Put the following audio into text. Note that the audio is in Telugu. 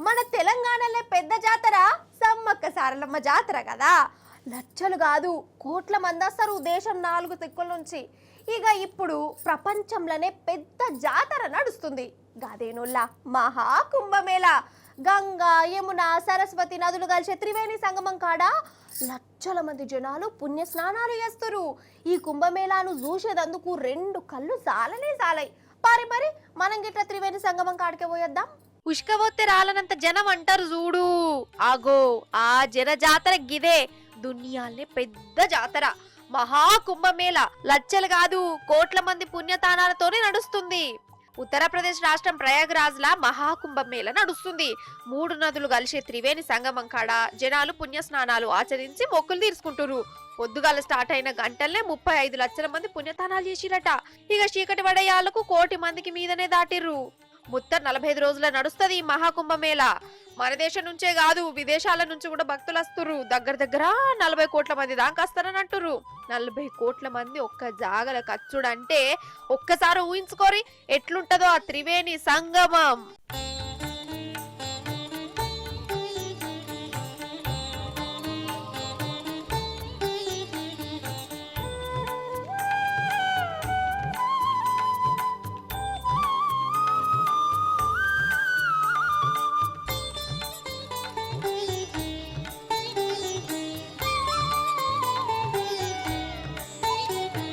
మన తెలంగాణలో పెద్ద జాతర సమ్మక్క సారలమ్మ జాతర కదా. లక్షలు కాదు కోట్ల మంది వస్తారు దేశం నాలుగు దిక్కుల నుంచి. ఇక ఇప్పుడు ప్రపంచంలోనే పెద్ద జాతర నడుస్తుంది గదేనుల్లా మహాకుంభమేళ. గంగా యమున సరస్వతి నదులు కలిసే త్రివేణి సంగమం కాడ లక్షల మంది జనాలు పుణ్య స్నానాలు చేస్తారు. ఈ కుంభమేళాను చూసేదందుకు రెండు కళ్ళు సాలనే సాలై. మరి మనం గిట్ల త్రివేణి సంగమం కాడికే పోయేద్దాం. ఉష్కబోతే రాలనంత జనం అంటారు చూడు, ఆగో ఆ జన జాతర గిదే. దునియాలే పెద్ద జాతర మహాకుంభమేళ. లక్షలు కాదు కోట్ల మంది పుణ్యతానాలతోనే నడుస్తుంది. ఉత్తరప్రదేశ్ రాష్ట్రం ప్రయాగ్రాజ్ లా మహాకుంభమేళ నడుస్తుంది. 3 నదులు కలిసే త్రివేణి సంగమం కాడ జనాలు పుణ్య స్నానాలు ఆచరించి మొక్కులు తీర్చుకుంటారు. పొద్దుగాల స్టార్ట్ అయిన గంటల్నే 35 లక్షల మంది పుణ్యతానాలు చేసిరట. ఇక చీకటి వడయాలకు 1 కోటి మందికి మీదనే దాటిర్రు. మొత్తం 45 రోజుల నడుస్తుంది ఈ మహాకుంభమేళ. మన దేశం నుంచే కాదు విదేశాల నుంచి కూడా భక్తులు వస్తురు. దగ్గర 40 కోట్ల మంది దాకా వస్తారని అంటుర్రు. 40 కోట్ల మంది ఒక్క జాగల ఖర్చుడంటే ఒక్కసారి ఊహించుకోరి ఎట్లుంటదో ఆ త్రివేణి సంగమం.